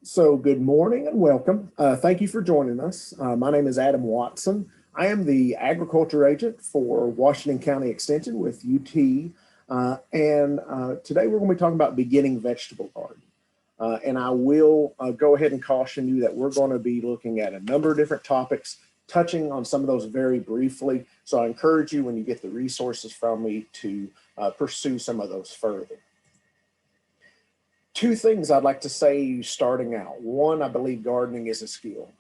So good morning and welcome. Thank you for joining us. My name is Adam Watson. I am the agriculture agent for Washington County Extension with UT. Today we're going to be talking about beginning vegetable garden. And I will go ahead and caution you that we're going to be looking at a number of different topics, touching on some of those very briefly. So I encourage you, when you get the resources from me, to pursue some of those further. Two things I'd like to say starting out. One, I believe gardening is a skill.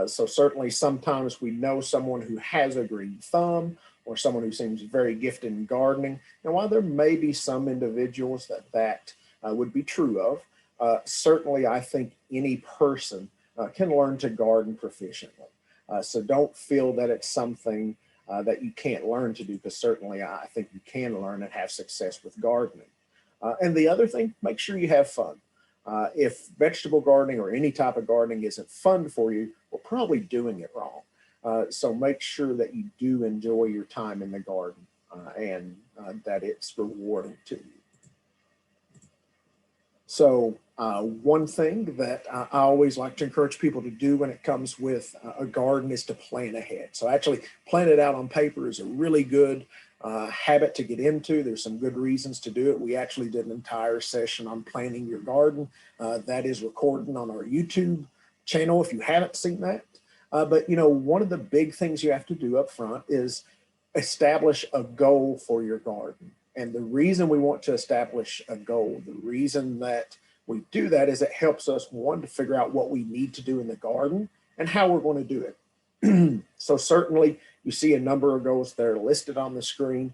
So certainly sometimes we know someone who has a green thumb or someone who seems very gifted in gardening. And while there may be some individuals that would be true of, certainly I think any person can learn to garden proficiently. So don't feel that it's something that you can't learn to do, because certainly I think you can learn and have success with gardening. And the other thing, make sure you have fun. If vegetable gardening or any type of gardening isn't fun for you, we're probably doing it wrong. So make sure that you do enjoy your time in the garden and that it's rewarding to you. So one thing that I always like to encourage people to do when it comes with a garden is to plan ahead. So actually plan it out on paper is a really good habit to get into. There's some good reasons to do it. We actually did an entire session on planning your garden. That is recorded on our YouTube channel if you haven't seen that. But you know, one of the big things you have to do up front is establish a goal for your garden. And the reason we want to establish a goal, the reason that we do that is it helps us, one, to figure out what we need to do in the garden and how we're going to do it. So certainly you see a number of goals that are listed on the screen.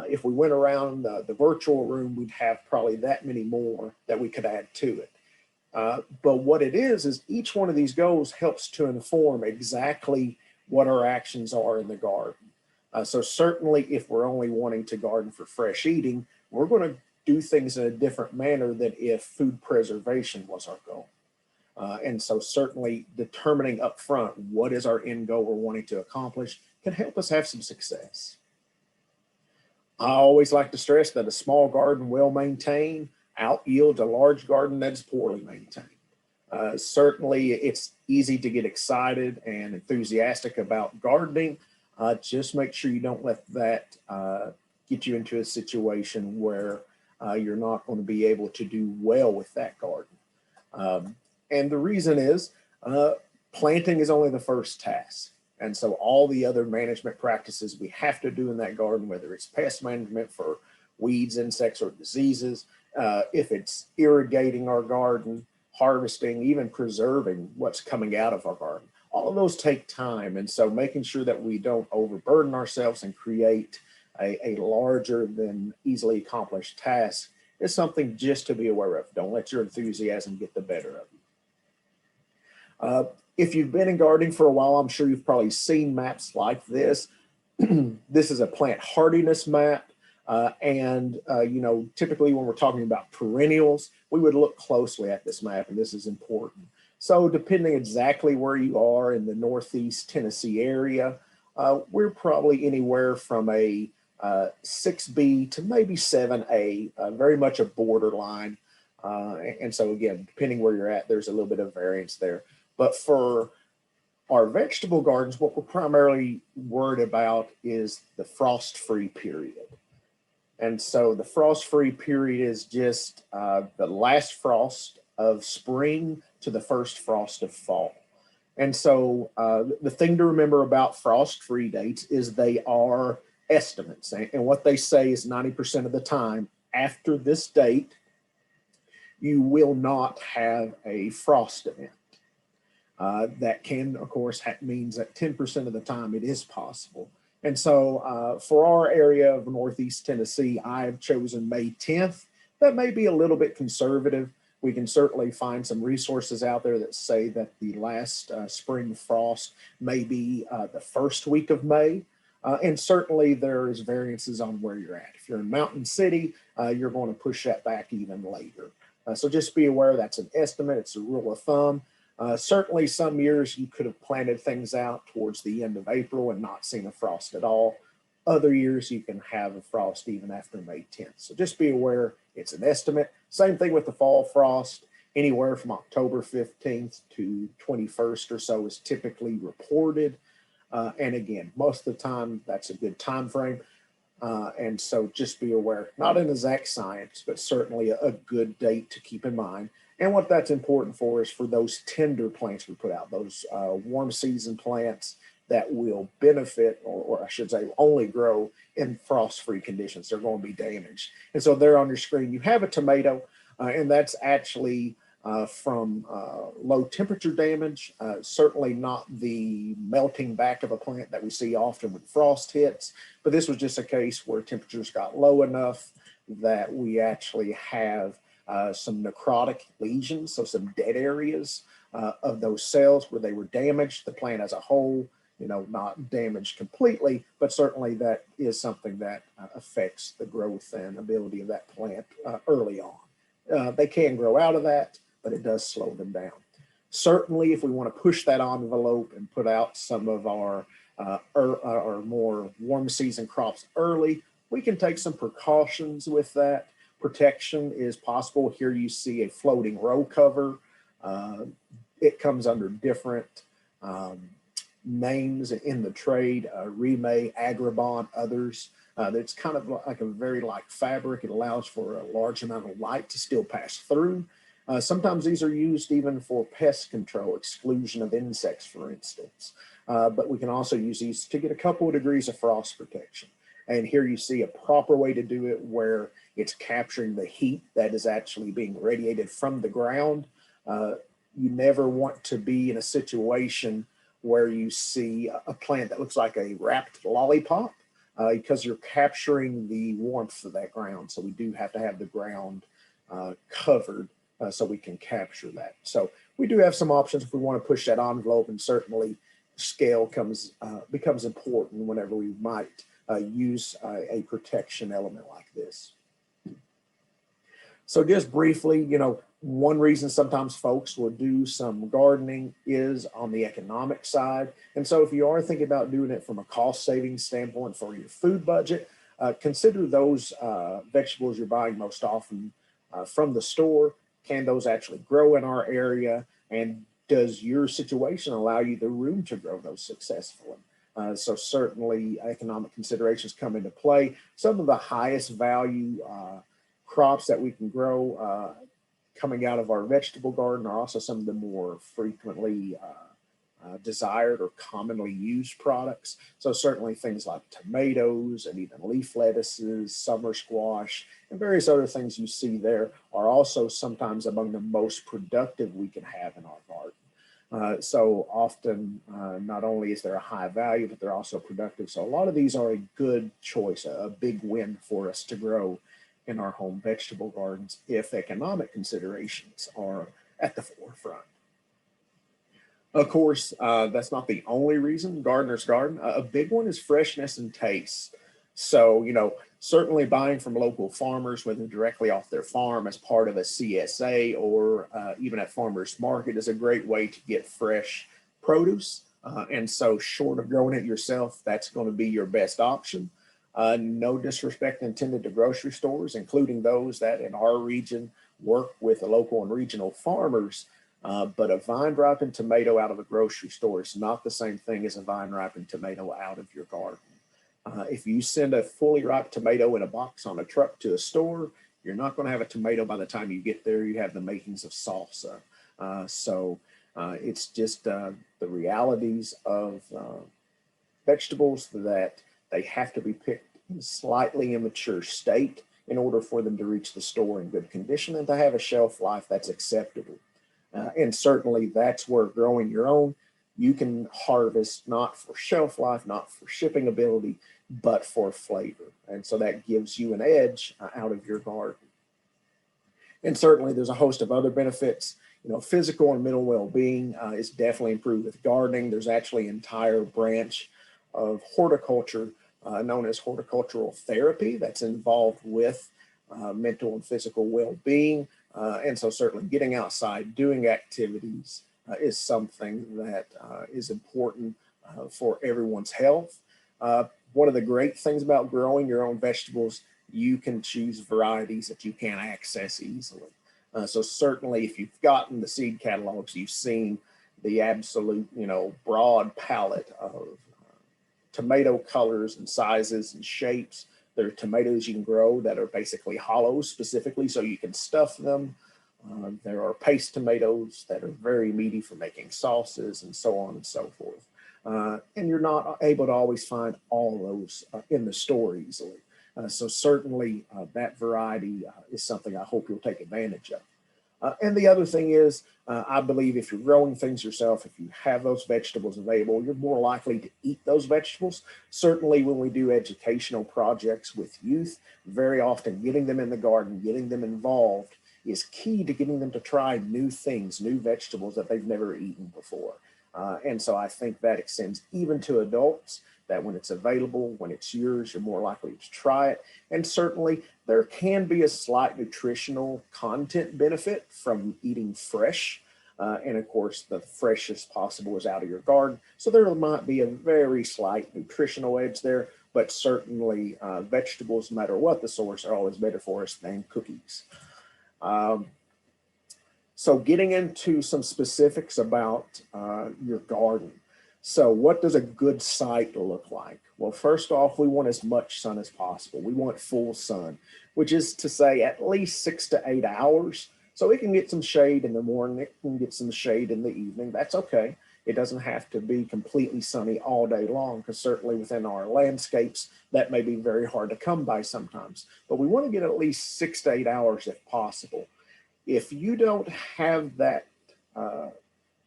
If we went around the virtual room, we'd have probably that many more that we could add to it. But what it is each one of these goals helps to inform exactly what our actions are in the garden. So certainly if we're only wanting to garden for fresh eating, we're going to do things in a different manner than if food preservation was our goal. And so certainly determining up front what is our end goal we're wanting to accomplish can help us have some success. I always like to stress that a small garden well maintained out yields a large garden that is poorly maintained. Certainly it's easy to get excited and enthusiastic about gardening. Just make sure you don't let that get you into a situation where you're not going to be able to do well with that garden. And the reason is planting is only the first task. And so all the other management practices we have to do in that garden, whether it's pest management for weeds, insects, or diseases, if it's irrigating our garden, harvesting, even preserving what's coming out of our garden, all of those take time. And so making sure that we don't overburden ourselves and create a larger than easily accomplished task is something just to be aware of. Don't let your enthusiasm get the better of you. If you've been in gardening for a while, I'm sure you've probably seen maps like this. This is a plant hardiness map. You know, typically when we're talking about perennials, we would look closely at this map, and this is important. So depending exactly where you are in the Northeast Tennessee area, we're probably anywhere from a 6B to maybe 7A, very much a borderline. And so again, depending where you're at, there's a little bit of variance there. But for our vegetable gardens, what we're primarily worried about is the frost-free period. And so the frost-free period is just the last frost of spring to the first frost of fall. And so the thing to remember about frost-free dates is they are estimates. And what they say is 90% of the time after this date, you will not have a frost event. That can, of course, means that 10% of the time it is possible. And so for our area of Northeast Tennessee, I have chosen May 10th. That may be a little bit conservative. We can certainly find some resources out there that say that the last spring frost may be the first week of May. And certainly there is variances on where you're at. If you're in Mountain City, you're going to push that back even later. So just be aware that's an estimate. It's a rule of thumb. Certainly some years you could have planted things out towards the end of April and not seen a frost at all. Other years you can have a frost even after May 10th. So just be aware it's an estimate. Same thing with the fall frost. Anywhere from October 15th to 21st or so is typically reported. And again, most of the time, that's a good time frame. And so just be aware, not an exact science, but certainly a good date to keep in mind. And what that's important for is for those tender plants we put out, those warm season plants that will benefit, or I should say only grow in frost-free conditions. They're going to be damaged. And so there on your screen, you have a tomato, and that's actually from low temperature damage, certainly not the melting back of a plant that we see often when frost hits, but this was just a case where temperatures got low enough that we actually have some necrotic lesions, so some dead areas of those cells where they were damaged. The plant as a whole, not damaged completely, but certainly that is something that affects the growth and ability of that plant early on. They can grow out of that, but it does slow them down. Certainly, if we want to push that envelope and put out some of our more warm season crops early, we can take some precautions with that. Protection is possible. Here you see a floating row cover. It comes under different names in the trade, Remay, Agribon, others. It's kind of like a very light fabric. It allows for a large amount of light to still pass through. Sometimes these are used even for pest control, exclusion of insects, for instance. But we can also use these to get a couple of degrees of frost protection. And here you see a proper way to do it where it's capturing the heat that is actually being radiated from the ground. You never want to be in a situation where you see a plant that looks like a wrapped lollipop because you're capturing the warmth of that ground. So we do have to have the ground covered so we can capture that. So we do have some options if we want to push that envelope, and certainly scale becomes important whenever we might use a protection element like this. So just briefly, one reason sometimes folks will do some gardening is on the economic side. And so if you are thinking about doing it from a cost saving standpoint for your food budget, consider those vegetables you're buying most often from the store. Can those actually grow in our area? And does your situation allow you the room to grow those successfully? So certainly economic considerations come into play. Some of the highest value crops that we can grow coming out of our vegetable garden are also some of the more frequently desired or commonly used products. So certainly things like tomatoes and even leaf lettuces, summer squash, and various other things you see there are also sometimes among the most productive we can have in our garden. So often, not only is there a high value, but they're also productive. So a lot of these are a good choice, a big win for us to grow in our home vegetable gardens if economic considerations are at the forefront. Of course, that's not the only reason gardeners garden. A big one is freshness and taste. So, certainly buying from local farmers, whether directly off their farm as part of a CSA or even at farmers market, is a great way to get fresh produce. And so short of growing it yourself, that's going to be your best option. No disrespect intended to grocery stores, including those that in our region work with the local and regional farmers. But a vine-ripened tomato out of a grocery store is not the same thing as a vine-ripened tomato out of your garden. If you send a fully ripe tomato in a box on a truck to a store, you're not going to have a tomato by the time you get there. You have the makings of salsa. So it's just the realities of vegetables that they have to be picked in a slightly immature state in order for them to reach the store in good condition and to have a shelf life that's acceptable. And certainly that's where growing your own, you can harvest not for shelf life, not for shipping ability, but for flavor. And so that gives you an edge out of your garden. And certainly there's a host of other benefits. Physical and mental well-being is definitely improved with gardening. There's actually an entire branch of horticulture known as horticultural therapy that's involved with mental and physical well-being. And so certainly getting outside, doing activities is something that is important for everyone's health. One of the great things about growing your own vegetables, you can choose varieties that you can't access easily. So certainly if you've gotten the seed catalogs, you've seen the absolute, broad palette of tomato colors and sizes and shapes. There are tomatoes you can grow that are basically hollow specifically so you can stuff them. There are paste tomatoes that are very meaty for making sauces and so on and so forth. And you're not able to always find all those in the store easily. So certainly that variety is something I hope you'll take advantage of. And the other thing is, I believe if you're growing things yourself, if you have those vegetables available, you're more likely to eat those vegetables. Certainly when we do educational projects with youth, very often getting them in the garden, getting them involved is key to getting them to try new things, new vegetables that they've never eaten before. And so I think that extends even to adults, that when it's available, when it's yours, you're more likely to try it. And certainly there can be a slight nutritional content benefit from eating fresh. And of course, the freshest possible is out of your garden. So there might be a very slight nutritional edge there, but certainly vegetables, no matter what the source, are always better for us than cookies. So getting into some specifics about your garden. So what does a good site look like? Well, first off, we want as much sun as possible. We want full sun, which is to say at least 6 to 8 hours. So it can get some shade in the morning, it can get some shade in the evening. That's okay. It doesn't have to be completely sunny all day long, because certainly within our landscapes, that may be very hard to come by sometimes. But we want to get at least 6 to 8 hours if possible. If you don't have that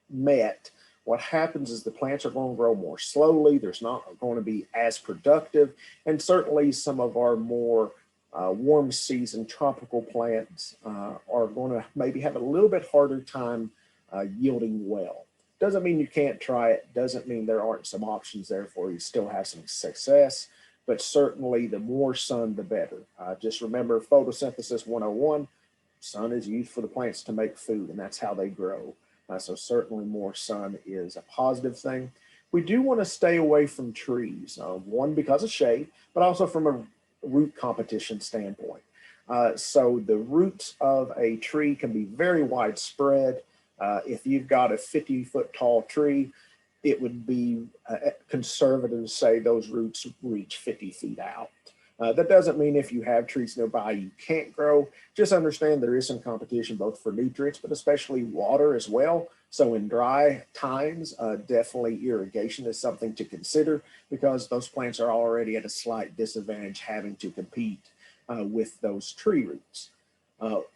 met, what happens is the plants are going to grow more slowly. There's not going to be as productive. And certainly some of our more warm season tropical plants are going to maybe have a little bit harder time yielding well. Doesn't mean you can't try it. Doesn't mean there aren't some options there for you. Still have some success. But certainly the more sun, the better. Just remember photosynthesis 101. Sun is used for the plants to make food, and that's how they grow. So certainly more sun is a positive thing. We do want to stay away from trees, one, because of shade, but also from a root competition standpoint. So the roots of a tree can be very widespread. If you've got a 50-foot tall tree, it would be conservative to say those roots reach 50 feet out. That doesn't mean if you have trees nearby you can't grow. Just understand there is some competition both for nutrients, but especially water as well. So in dry times, definitely irrigation is something to consider, because those plants are already at a slight disadvantage having to compete with those tree roots.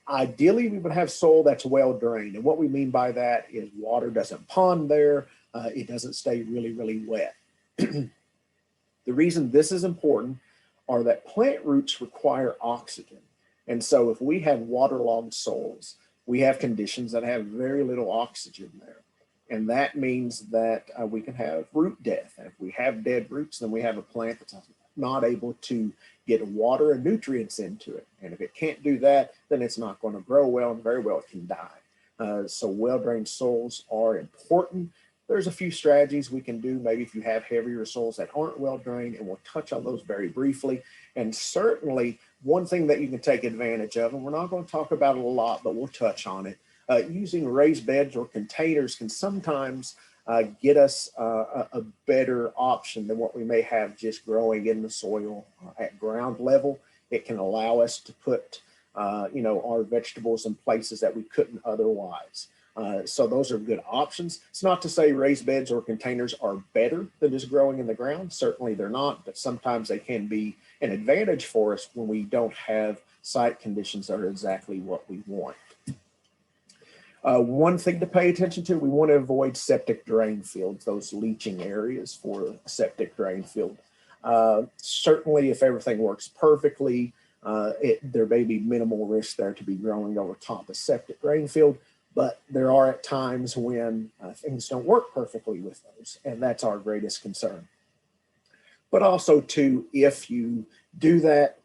Ideally, we would have soil that's well drained. And what we mean by that is water doesn't pond there. It doesn't stay really, really wet. The reason this is important are that plant roots require oxygen. And so if we have waterlogged soils, we have conditions that have very little oxygen there. And that means that we can have root death. And if we have dead roots, then we have a plant that's not able to get water and nutrients into it. And if it can't do that, then it's not going to grow well, and very well it can die. So well-drained soils are important. There's a few strategies we can do, maybe if you have heavier soils that aren't well drained, and we'll touch on those very briefly. And certainly one thing that you can take advantage of, and we're not going to talk about it a lot, but we'll touch on it, using raised beds or containers can sometimes get us a better option than what we may have just growing in the soil at ground level. It can allow us to put our vegetables in places that we couldn't otherwise. So those are good options. It's not to say raised beds or containers are better than just growing in the ground. Certainly they're not, but sometimes they can be an advantage for us when we don't have site conditions that are exactly what we want. One thing to pay attention to, we want to avoid septic drain fields, those leaching areas for a septic drain field. Certainly if everything works perfectly, there may be minimal risk there to be growing over top of septic drain field. But there are at times when things don't work perfectly with those, and that's our greatest concern. But also too, if you do that,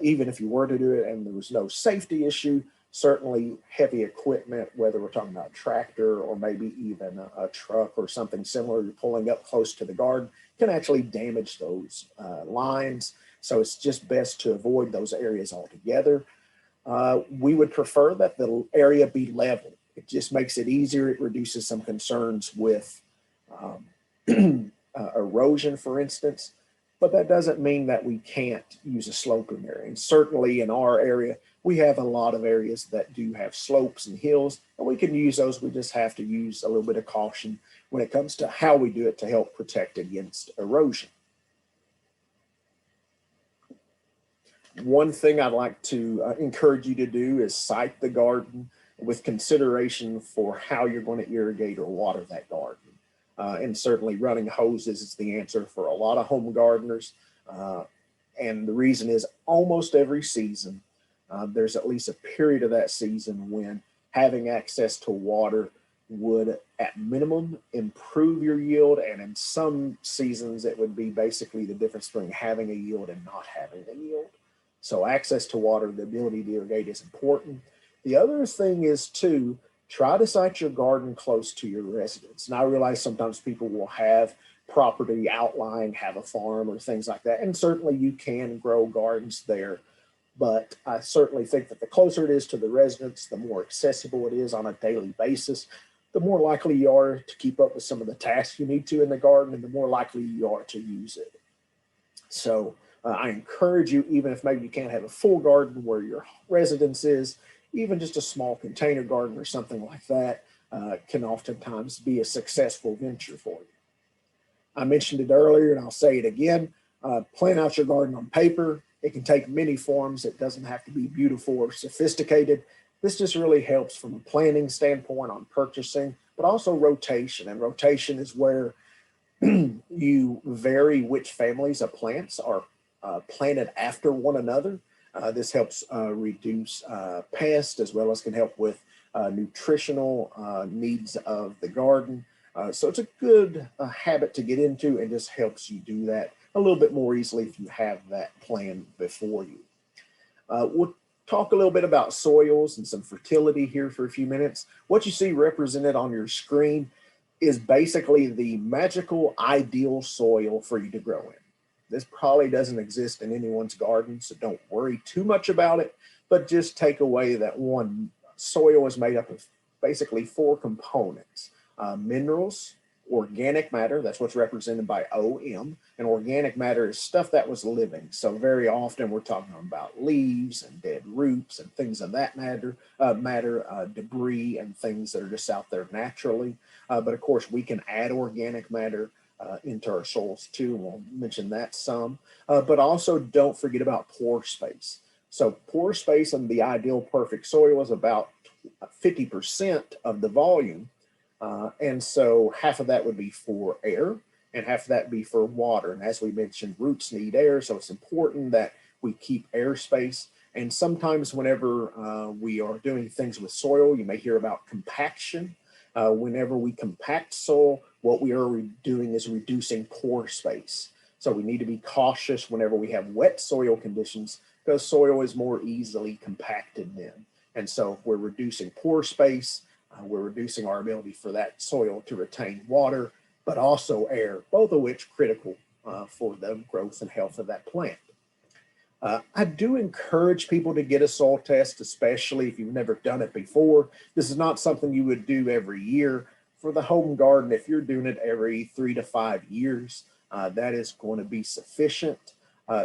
even if you were to do it and there was no safety issue, certainly heavy equipment, whether we're talking about a tractor or maybe even a truck or something similar, you're pulling up close to the garden, can actually damage those lines. So it's just best to avoid those areas altogether. We would prefer that the area be level. It just makes it easier. It reduces some concerns with erosion, for instance, but that doesn't mean that we can't use a slope in there. And certainly in our area, we have a lot of areas that do have slopes and hills, and we can use those. We just have to use a little bit of caution when it comes to how we do it to help protect against erosion. One thing I'd like to encourage you to do is site the garden with consideration for how you're going to irrigate or water that garden. And certainly running hoses is the answer for a lot of home gardeners. And the reason is almost every season, there's at least a period of that season when having access to water would at minimum improve your yield. And in some seasons, it would be basically the difference between having a yield and not having a yield. So access to water, the ability to irrigate is important. The other thing is too, try to site your garden close to your residence. And I realize sometimes people will have property outlying, have a farm or things like that. And certainly you can grow gardens there. But I certainly think that the closer it is to the residence, the more accessible it is on a daily basis, the more likely you are to keep up with some of the tasks you need to in the garden, and the more likely you are to use it. So I encourage you, even if maybe you can't have a full garden where your residence is, even just a small container garden or something like that can oftentimes be a successful venture for you. I mentioned it earlier and I'll say it again, plan out your garden on paper. It can take many forms. It doesn't have to be beautiful or sophisticated. This just really helps from a planning standpoint on purchasing, but also rotation. And rotation is where you vary which families of plants are planted after one another. This helps reduce pests as well as can help with nutritional needs of the garden. So it's a good habit to get into, and just helps you do that a little bit more easily if you have that plan before you. We'll talk a little bit about soils and some fertility here for a few minutes. What you see represented on your screen is basically the magical ideal soil for you to grow in. This probably doesn't exist in anyone's garden, so don't worry too much about it, but just take away that one soil is made up of basically 4 components: minerals, organic matter, that's what's represented by OM, and organic matter is stuff that was living. So very often we're talking about leaves and dead roots and things of that matter, debris and things that are just out there naturally. But of course we can add organic matter into our soils too. We'll mention that some, but also don't forget about pore space. So pore space in the ideal perfect soil is about 50% of the volume. And so half of that would be for air and half of that be for water. And as we mentioned, roots need air. So it's important that we keep airspace. And sometimes whenever we are doing things with soil, you may hear about compaction. Whenever we compact soil, what we are doing is reducing pore space. So we need to be cautious whenever we have wet soil conditions, because soil is more easily compacted then. And so if we're reducing pore space, we're reducing our ability for that soil to retain water, but also air, both of which critical for the growth and health of that plant. I do encourage people to get a soil test, especially if you've never done it before. This is not something you would do every year. For the home garden, if you're doing it every 3 to 5 years, that is going to be sufficient.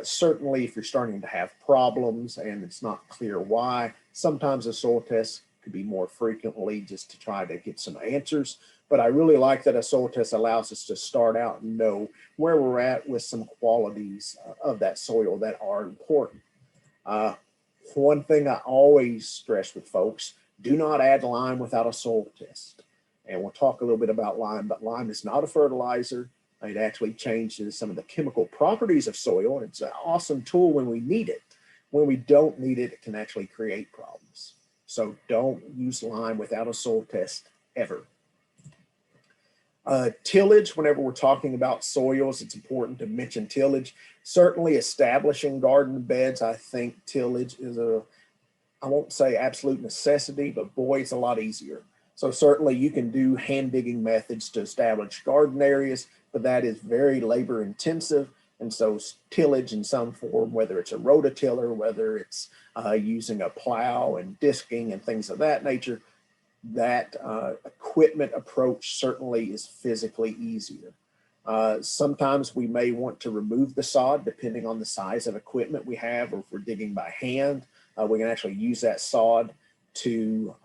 Certainly, if you're starting to have problems and it's not clear why, sometimes a soil test could be more frequently just to try to get some answers. But I really like that a soil test allows us to start out and know where we're at with some qualities of that soil that are important. One thing I always stress with folks, do not add lime without a soil test. And we'll talk a little bit about lime, but lime is not a fertilizer. It actually changes some of the chemical properties of soil. It's an awesome tool when we need it. When we don't need it, it can actually create problems. So don't use lime without a soil test ever. Tillage, whenever we're talking about soils, it's important to mention tillage. Certainly establishing garden beds, I think tillage is I won't say absolute necessity, but boy, it's a lot easier. So certainly you can do hand digging methods to establish garden areas, but that is very labor intensive. And so tillage in some form, whether it's a rototiller, whether it's using a plow and disking and things of that nature, that equipment approach certainly is physically easier. Sometimes we may want to remove the sod depending on the size of equipment we have, or if we're digging by hand, we can actually use that sod to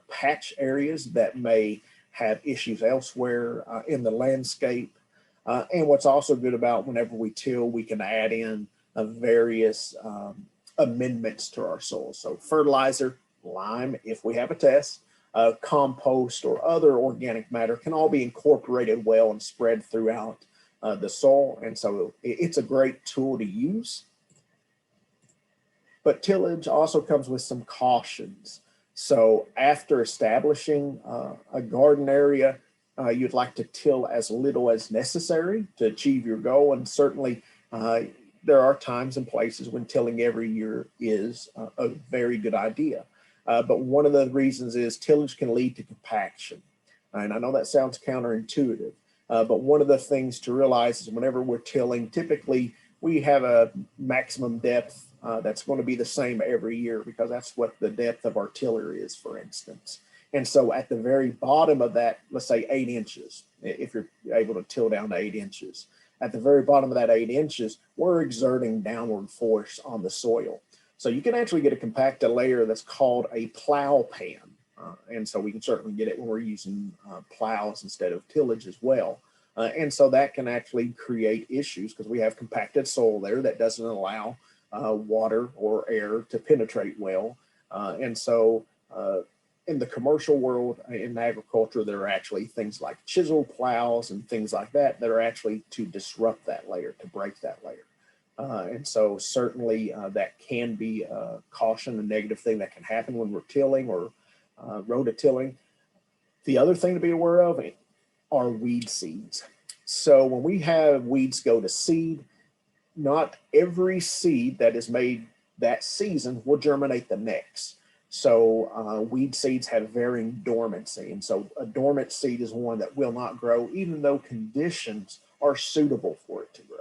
patch areas that may have issues elsewhere in the landscape. And what's also good about whenever we till, we can add in various amendments to our soil. So fertilizer, lime, if we have a test, compost or other organic matter can all be incorporated well and spread throughout the soil. And so it's a great tool to use. But tillage also comes with some cautions. So after establishing a garden area, you'd like to till as little as necessary to achieve your goal. And certainly there are times and places when tilling every year is a very good idea. But one of the reasons is tillage can lead to compaction. And I know that sounds counterintuitive, but one of the things to realize is whenever we're tilling, typically we have a maximum depth that's going to be the same every year, because that's what the depth of our tiller is, for instance. And so at the very bottom of that, let's say 8 inches, if you're able to till down to 8 inches, at the very bottom of that 8 inches, we're exerting downward force on the soil. So you can actually get a compacted layer that's called a plow pan. And so we can certainly get it when we're using plows instead of tillage as well. And so that can actually create issues because we have compacted soil there that doesn't allow water or air to penetrate well. And so in the commercial world, in agriculture, there are actually things like chisel plows and things like that that are actually to disrupt that layer, to break that layer. And so certainly that can be a caution, a negative thing that can happen when we're tilling or rototilling. The other thing to be aware of are weed seeds. So when we have weeds go to seed, not every seed that is made that season will germinate the next. So weed seeds have varying dormancy. And so a dormant seed is one that will not grow, even though conditions are suitable for it to grow.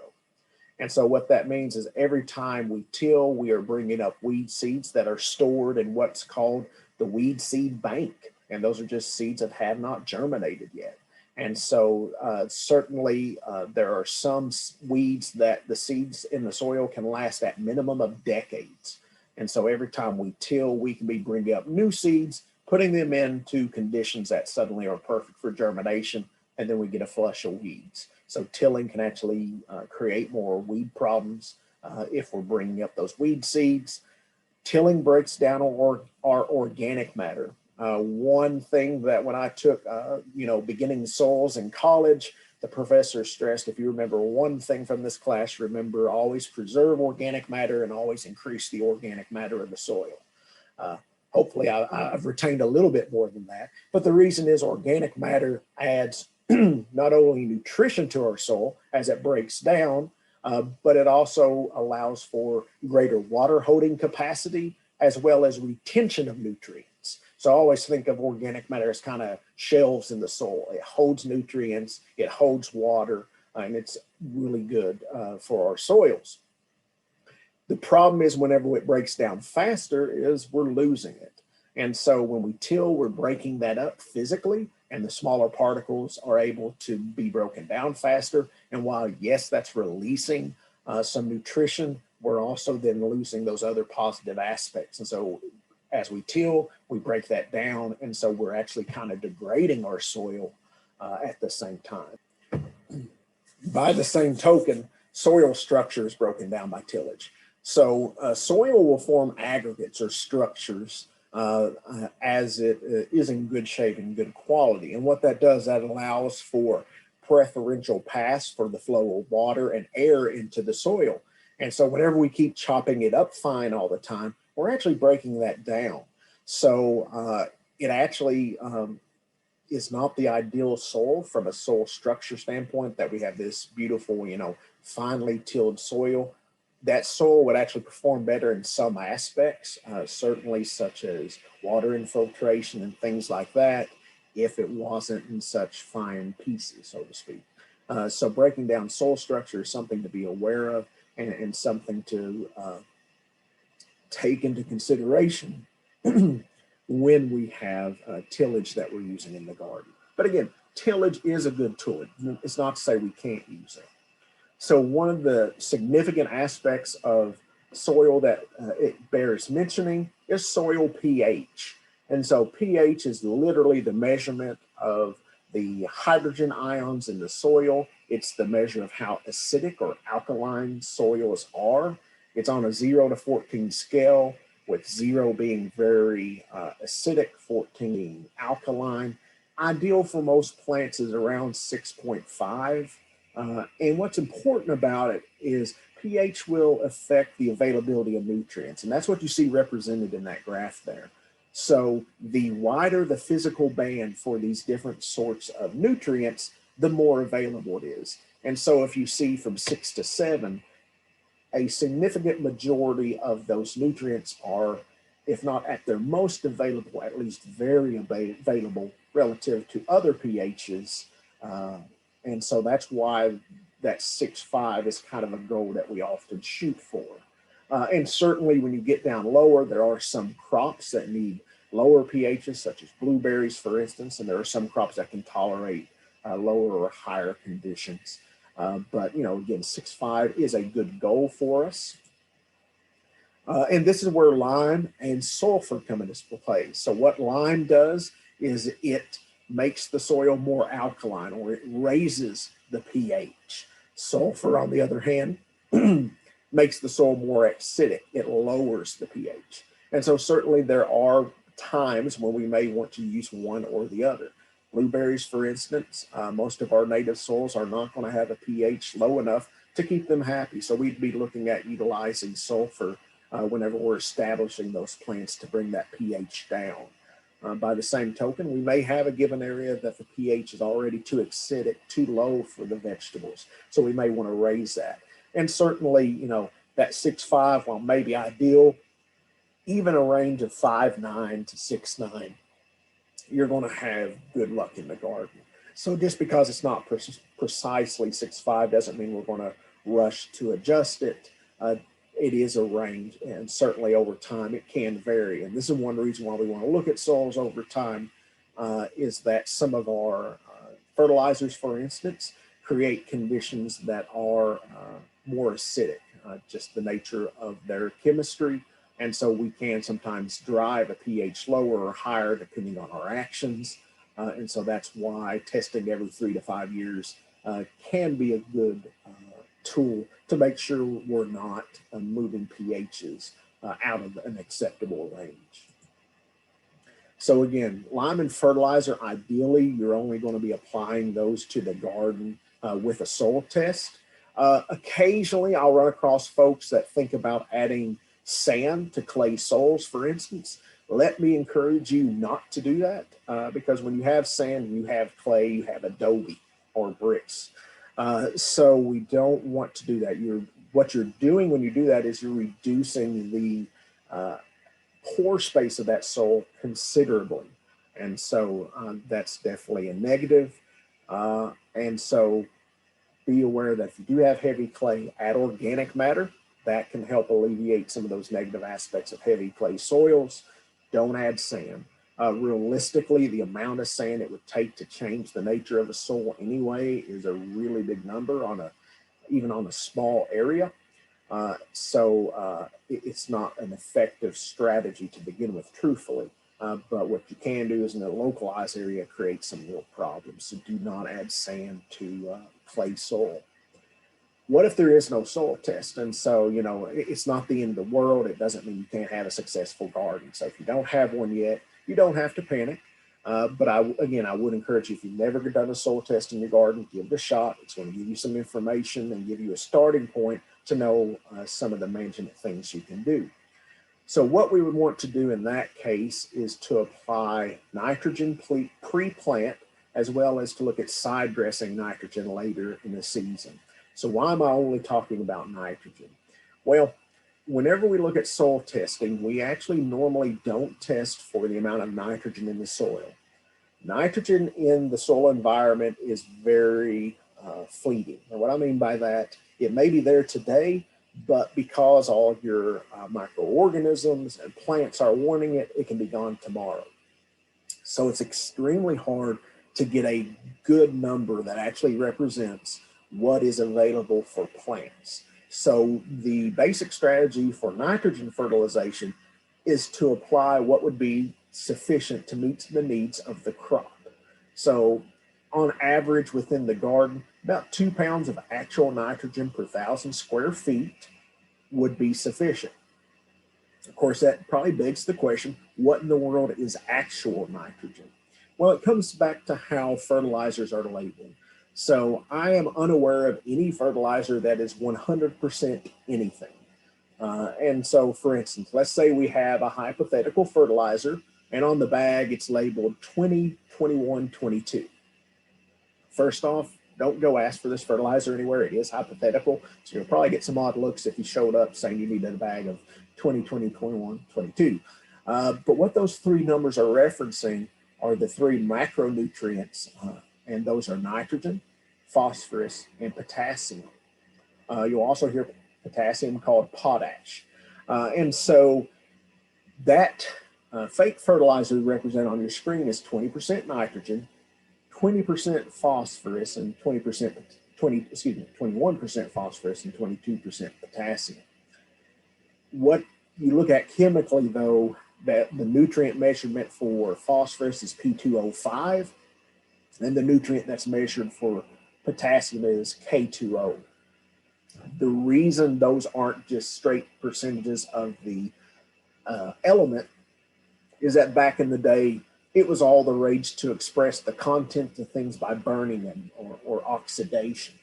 And so what that means is every time we till, we are bringing up weed seeds that are stored in what's called the weed seed bank. And those are just seeds that have not germinated yet. And so certainly there are some weeds that the seeds in the soil can last at minimum of decades. And so every time we till, we can be bringing up new seeds, putting them into conditions that suddenly are perfect for germination, and then we get a flush of weeds. So tilling can actually create more weed problems if we're bringing up those weed seeds. Tilling breaks down our organic matter. One thing that when I took, beginning soils in college, the professor stressed, if you remember one thing from this class, remember always preserve organic matter and always increase the organic matter of the soil. Hopefully I've retained a little bit more than that, but the reason is organic matter adds not only nutrition to our soil as it breaks down, but it also allows for greater water holding capacity as well as retention of nutrients. So I always think of organic matter as kind of shelves in the soil. It holds nutrients, it holds water, and it's really good for our soils. The problem is whenever it breaks down faster is we're losing it. And so when we till, we're breaking that up physically, and the smaller particles are able to be broken down faster. And while, yes, that's releasing some nutrition, we're also then losing those other positive aspects. And so as we till, we break that down. And so we're actually kind of degrading our soil at the same time. By the same token, soil structure is broken down by tillage. So soil will form aggregates or structures as it is in good shape and good quality. And what that does, that allows for preferential pass for the flow of water and air into the soil. And so whenever we keep chopping it up fine all the time, we're actually breaking that down. So it actually is not the ideal soil from a soil structure standpoint, that we have this beautiful, finely tilled soil. That soil would actually perform better in some aspects, certainly such as water infiltration and things like that, if it wasn't in such fine pieces, so to speak. So breaking down soil structure is something to be aware of, and something to take into consideration when we have tillage that we're using in the garden. But again, tillage is a good tool. It's not to say we can't use it. So one of the significant aspects of soil that it bears mentioning is soil pH. And so pH is literally the measurement of the hydrogen ions in the soil. It's the measure of how acidic or alkaline soils are. It's on a 0 to 14 scale, with 0 being very acidic, 14 being alkaline. Ideal for most plants is around 6.5. And what's important about it is pH will affect the availability of nutrients. And that's what you see represented in that graph there. So the wider the physical band for these different sorts of nutrients, the more available it is. And so if you see from 6 to 7, a significant majority of those nutrients are, if not at their most available, at least very available relative to other pHs. And so that's why that 6.5 is kind of a goal that we often shoot for. And certainly when you get down lower, there are some crops that need lower pHs, such as blueberries, for instance, and there are some crops that can tolerate lower or higher conditions. But, you know, again, 6.5 is a good goal for us. And this is where lime and sulfur come into play. So what lime does is it makes the soil more alkaline, or it raises the pH. Sulfur, on the other hand, makes the soil more acidic. It lowers the pH. And so certainly there are times when we may want to use one or the other. Blueberries, for instance, most of our native soils are not going to have a pH low enough to keep them happy. So we'd be looking at utilizing sulfur whenever we're establishing those plants to bring that pH down. By the same token, we may have a given area that the pH is already too acidic, too low for the vegetables. So we may want to raise that. And certainly, you know, that 6.5, while maybe ideal, even a range of 5.9 to 6.9, you're going to have good luck in the garden. So just because it's not precisely 6.5 doesn't mean we're going to rush to adjust it. It is a range, and certainly over time it can vary. And this is one reason why we want to look at soils over time, is that some of our fertilizers, for instance, create conditions that are more acidic, just the nature of their chemistry. And so we can sometimes drive a pH lower or higher depending on our actions. And so that's why testing every 3 to 5 years can be a good tool to make sure we're not moving pHs out of an acceptable range. So again, lime and fertilizer, ideally, you're only going to be applying those to the garden with a soil test. Occasionally, I'll run across folks that think about adding sand to clay soils, for instance. Let me encourage you not to do that, because when you have sand, you have clay, you have adobe or bricks. So we don't want to do that. What you're doing when you do that is you're reducing the pore space of that soil considerably. And so that's definitely a negative. And so be aware that if you do have heavy clay, add organic matter. That can help alleviate some of those negative aspects of heavy clay soils. Don't add sand. Realistically, the amount of sand it would take to change the nature of a soil anyway is a really big number even on a small area. So it's not an effective strategy to begin with, truthfully. But what you can do is in a localized area create some real problems. So do not add sand to clay soil. What if there is no soil test? And so, you know, it's not the end of the world. It doesn't mean you can't have a successful garden. So if you don't have one yet, you don't have to panic. But I would encourage you, if you've never done a soil test in your garden, give it a shot. It's going to give you some information and give you a starting point to know some of the management things you can do. So what we would want to do in that case is to apply nitrogen pre-plant, as well as to look at side dressing nitrogen later in the season. So why am I only talking about nitrogen? Well, whenever we look at soil testing, we actually normally don't test for the amount of nitrogen in the soil. Nitrogen in the soil environment is very fleeting. And what I mean by that, it may be there today, but because all your microorganisms and plants are wanting it, it can be gone tomorrow. So it's extremely hard to get a good number that actually represents what is available for plants. So the basic strategy for nitrogen fertilization is to apply what would be sufficient to meet the needs of the crop. So on average within the garden, about 2 pounds of actual nitrogen per 1,000 square feet would be sufficient. Of course, that probably begs the question, what in the world is actual nitrogen? Well, it comes back to how fertilizers are labeled. So I am unaware of any fertilizer that is 100% anything. And so, for instance, let's say we have a hypothetical fertilizer, and on the bag it's labeled 20, 21, 22. First off, don't go ask for this fertilizer anywhere. It is hypothetical. So you'll probably get some odd looks if you showed up saying you needed a bag of 20, 20, 21, 22. But what those three numbers are referencing are the three macronutrients, and those are nitrogen, phosphorus, and potassium. You'll also hear potassium called potash. And so that fake fertilizer represented on your screen is 20% nitrogen, 20% phosphorus, and 21% phosphorus and 22% potassium. What you look at chemically, though, that the nutrient measurement for phosphorus is P2O5, and the nutrient that's measured for potassium is K2O. The reason those aren't just straight percentages of the element is that back in the day, it was all the rage to express the content of things by burning them or oxidation.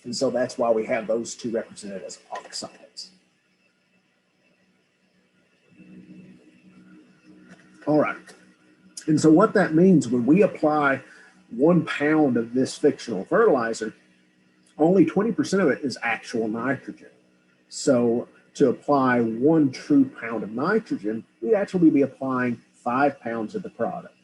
And so that's why we have those two represented as oxides. All right. And so what that means when we apply 1 pound of this fictional fertilizer, only 20% of it is actual nitrogen. So to apply 1 true pound of nitrogen, we'd actually be applying 5 pounds of the product.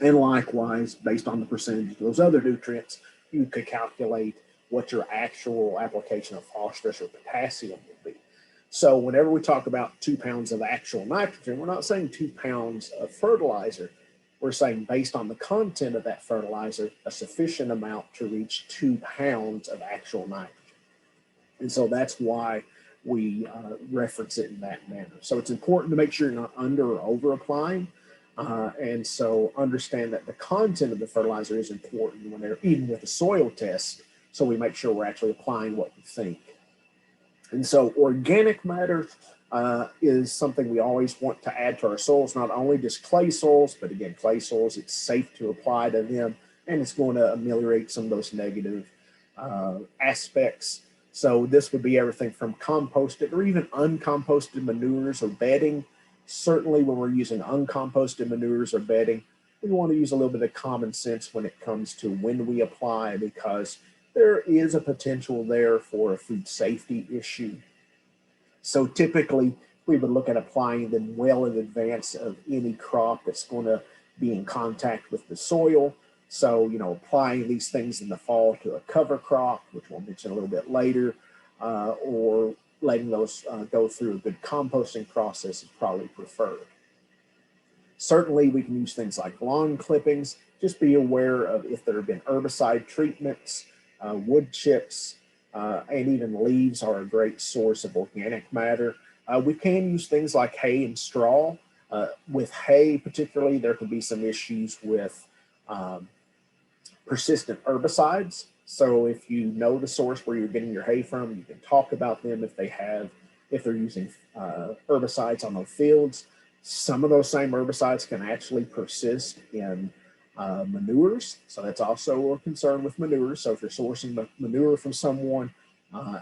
And likewise, based on the percentage of those other nutrients, you could calculate what your actual application of phosphorus or potassium would be. So whenever we talk about 2 pounds of actual nitrogen, we're not saying 2 pounds of fertilizer. We're saying based on the content of that fertilizer, a sufficient amount to reach 2 pounds of actual nitrogen. And so that's why we reference it in that manner. So it's important to make sure you're not under or over applying. And so understand that the content of the fertilizer is important when they're even with the soil test. So we make sure we're actually applying what we think. And so organic matter is something we always want to add to our soils, not only just clay soils, but again, clay soils, it's safe to apply to them, and it's going to ameliorate some of those negative aspects. So this would be everything from composted or even uncomposted manures or bedding. Certainly when we're using uncomposted manures or bedding, we want to use a little bit of common sense when it comes to when we apply, because there is a potential there for a food safety issue. So typically we would look at applying them well in advance of any crop that's going to be in contact with the soil. So, applying these things in the fall to a cover crop, which we'll mention a little bit later, or letting those go through a good composting process is probably preferred. Certainly we can use things like lawn clippings. Just be aware of if there have been herbicide treatments, wood chips, and even leaves are a great source of organic matter. We can use things like hay and straw. With hay particularly, there can be some issues with persistent herbicides. So if you know the source where you're getting your hay from, you can talk about them if they're using herbicides on those fields. Some of those same herbicides can actually persist in manures. So that's also a concern with manure. So if you're sourcing manure from someone,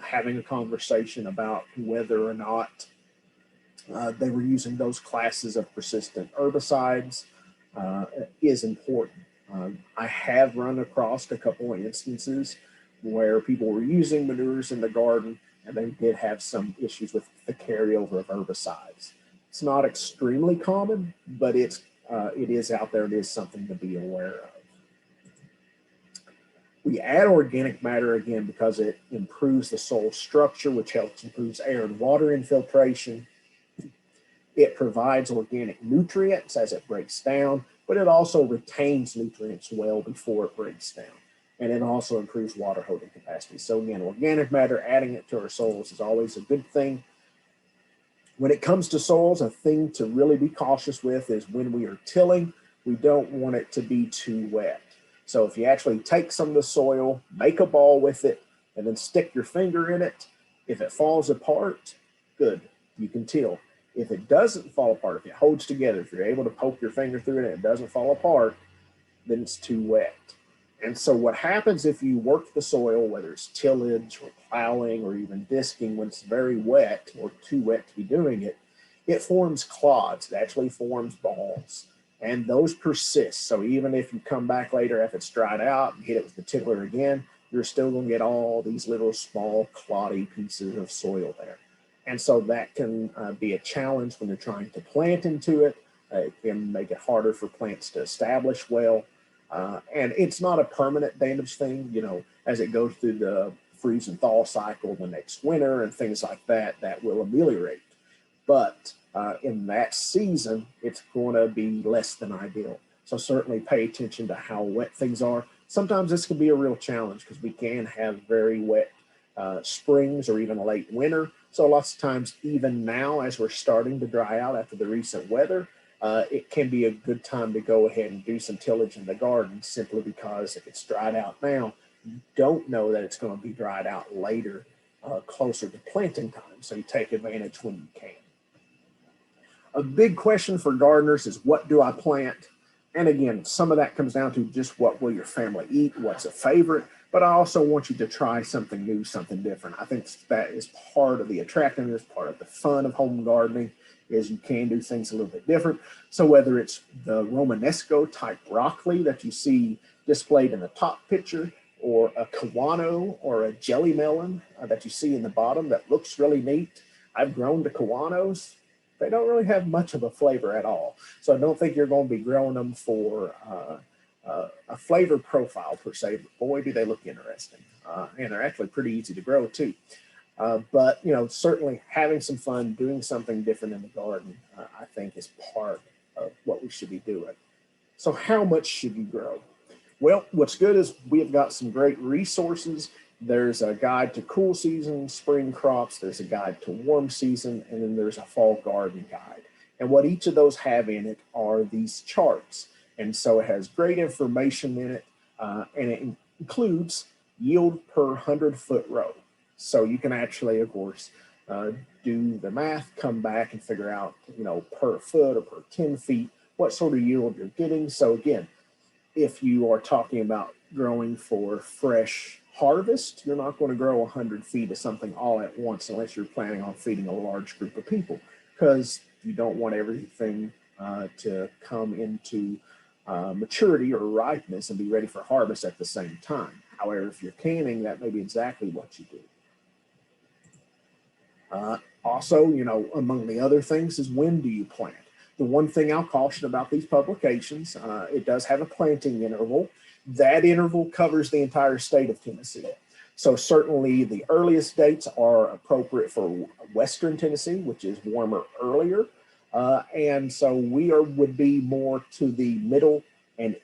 having a conversation about whether or not they were using those classes of persistent herbicides is important. I have run across a couple of instances where people were using manures in the garden and they did have some issues with the carryover of herbicides. It's not extremely common, but it is out there. It is something to be aware We add organic matter again because it improves the soil structure, which helps improves air and water infiltration. It provides organic nutrients as it breaks down, but it also retains nutrients well before it breaks down. And it also improves water holding capacity. So again, organic matter, adding it to our soils is always a good thing. When it comes to soils, a thing to really be cautious with is when we are tilling, we don't want it to be too wet. So if you actually take some of the soil, make a ball with it, and then stick your finger in it, if it falls apart, good, you can till. If it doesn't fall apart, if it holds together, if you're able to poke your finger through it and it doesn't fall apart, then it's too wet. And so what happens if you work the soil, whether it's tillage or plowing or even disking, when it's very wet or too wet to be doing it, it forms clods. It actually forms balls. And those persist. So even if you come back later, if it's dried out and hit it with the tiller again, you're still going to get all these little small cloddy pieces of soil there. And so that can be a challenge when you're trying to plant into it. It can make it harder for plants to establish well. And it's not a permanent damage thing, you know, as it goes through the freeze and thaw cycle the next winter and things like that, that will ameliorate. But in that season, it's going to be less than ideal. So certainly pay attention to how wet things are. Sometimes this can be a real challenge because we can have very wet springs or even late winter. So lots of times, even now, as we're starting to dry out after the recent weather, it can be a good time to go ahead and do some tillage in the garden, simply because if it's dried out now, you don't know that it's going to be dried out later, closer to planting time. So you take advantage when you can. A big question for gardeners is, what do I plant? And again, some of that comes down to just what will your family eat, what's a favorite, but I also want you to try something new, something different. I think that is part of the attractiveness, part of the fun of home gardening, is you can do things a little bit different. So whether it's the Romanesco type broccoli that you see displayed in the top picture, or a Kiwano or a jelly melon that you see in the bottom that looks really neat. I've grown the Kiwanos. They don't really have much of a flavor at all. So I don't think you're going to be growing them for a flavor profile per se, but boy, do they look interesting. And they're actually pretty easy to grow too. But, you know, certainly having some fun, doing something different in the garden, I think is part of what we should be doing. So how much should you grow? Well, what's good is we have got some great resources. There's a guide to cool season, spring crops, there's a guide to warm season, and then there's a fall garden guide. And what each of those have in it are these charts. And so it has great information in it, and it includes yield per 100-foot row. So you can actually, of course, do the math, come back and figure out, you know, per foot or per 10 feet, what sort of yield you're getting. So again, if you are talking about growing for fresh harvest, you're not going to grow 100 feet of something all at once unless you're planning on feeding a large group of people, because you don't want everything to come into maturity or ripeness and be ready for harvest at the same time. However, if you're canning, that may be exactly what you do. Also, you know, among the other things is, when do you plant? The one thing I'll caution about these publications, it does have a planting interval. That interval covers the entire state of Tennessee. So certainly the earliest dates are appropriate for Western Tennessee, which is warmer earlier. And so we would be more to the middle and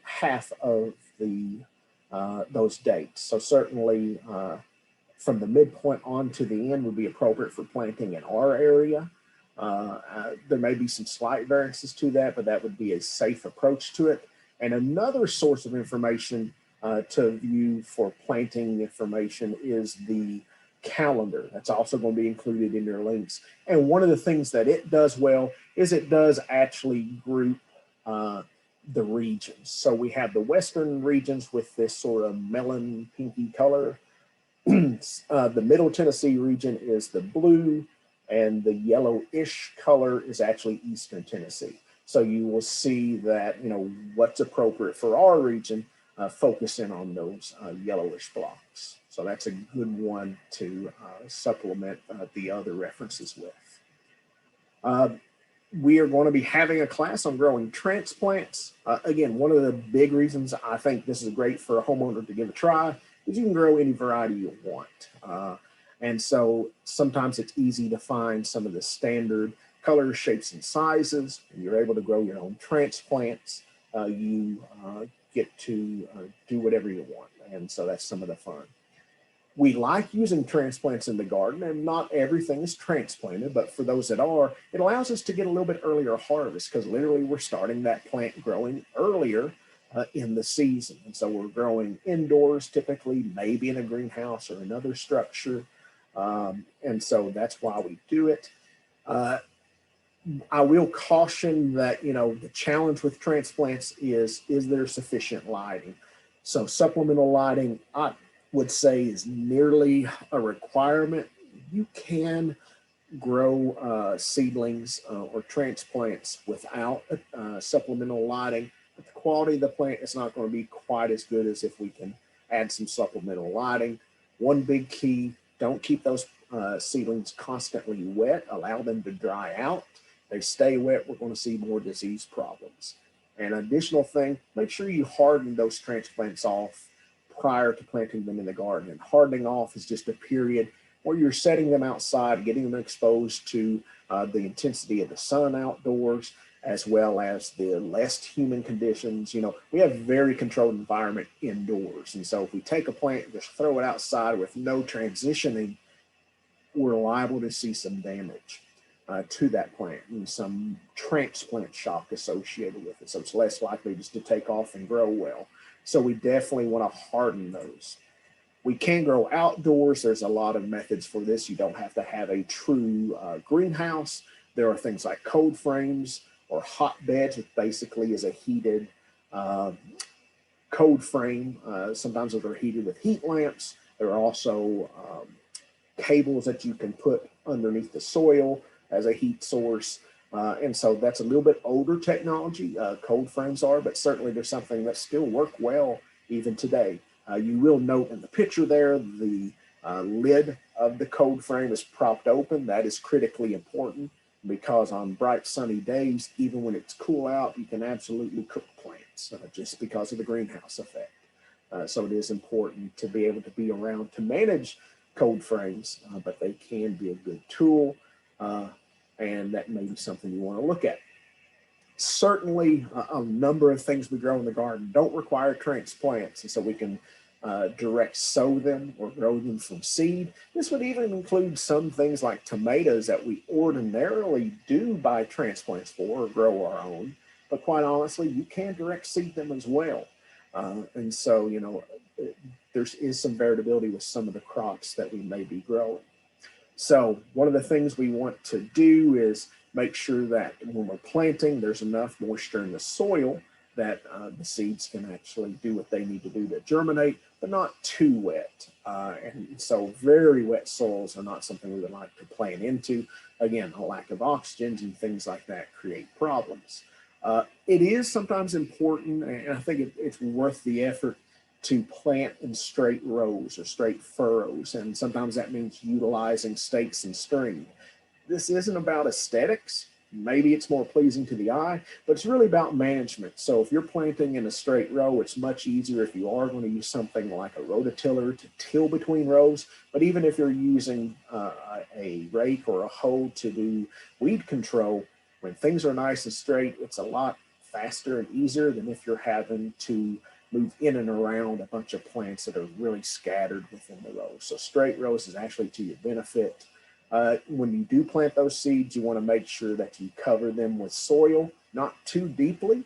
half of those dates. So certainly from the midpoint on to the end would be appropriate for planting in our area. There may be some slight variances to that, but that would be a safe approach to it. And another source of information to view for planting information is the calendar. That's also going to be included in your links. And one of the things that it does well is it does actually group the regions. So we have the western regions with this sort of melon pinky color. The middle Tennessee region is the blue, and the yellowish color is actually Eastern Tennessee. So you will see that, you know, what's appropriate for our region, focus in on those yellowish blocks. So that's a good one to supplement the other references with. we are going to be having a class on growing transplants. Again, one of the big reasons I think this is great for a homeowner to give a try is you can grow any variety you want. And so sometimes it's easy to find some of the standard colors, shapes, and sizes, and you're able to grow your own transplants. You get to do whatever you want. And so that's some of the fun. We like using transplants in the garden, and not everything is transplanted, but for those that are, it allows us to get a little bit earlier harvest because literally we're starting that plant growing earlier in the season. And so we're growing indoors, typically, maybe in a greenhouse or another structure. And so that's why we do it. I will caution that, you know, the challenge with transplants is there sufficient lighting? So supplemental lighting, I would say, is nearly a requirement. You can grow seedlings or transplants without supplemental lighting, but the quality of the plant is not going to be quite as good as if we can add some supplemental lighting. One big key, don't keep those seedlings constantly wet. Allow them to dry out. They stay wet, we're going to see more disease problems. An additional thing, make sure you harden those transplants off prior to planting them in the garden. And hardening off is just a period where you're setting them outside, getting them exposed to the intensity of the sun outdoors, as well as the less humid conditions. You know, we have a very controlled environment indoors. And so if we take a plant and just throw it outside with no transitioning, we're liable to see some damage to that plant and some transplant shock associated with it. So it's less likely just to take off and grow well. So we definitely want to harden those. We can grow outdoors. There's a lot of methods for this. You don't have to have a true greenhouse. There are things like cold frames or hotbeds, which basically is a heated cold frame. Sometimes those are heated with heat lamps. There are also cables that you can put underneath the soil as a heat source. And so that's a little bit older technology, cold frames are, but certainly there's something that still work well even today. You will note in the picture there, the lid of the cold frame is propped open. That is critically important because on bright sunny days, even when it's cool out, you can absolutely cook plants just because of the greenhouse effect. So it is important to be able to be around to manage cold frames, but they can be a good tool. And that may be something you want to look at. Certainly, a number of things we grow in the garden don't require transplants, and so we can direct sow them or grow them from seed. This would even include some things like tomatoes that we ordinarily do buy transplants for or grow our own, but quite honestly, you can direct seed them as well. And so, you know, there is some variability with some of the crops that we may be growing. So one of the things we want to do is make sure that when we're planting, there's enough moisture in the soil that the seeds can actually do what they need to do to germinate, but not too wet. And so very wet soils are not something we would like to plant into. Again, a lack of oxygen and things like that create problems. It is sometimes important, and I think it's worth the effort, to plant in straight rows or straight furrows. And sometimes that means utilizing stakes and string. This isn't about aesthetics. Maybe it's more pleasing to the eye, but it's really about management. So if you're planting in a straight row, it's much easier if you are going to use something like a rototiller to till between rows. But even if you're using a rake or a hoe to do weed control, when things are nice and straight, it's a lot faster and easier than if you're having to move in and around a bunch of plants that are really scattered within the rows. So straight rows is actually to your benefit. When you do plant those seeds, you want to make sure that you cover them with soil, not too deeply.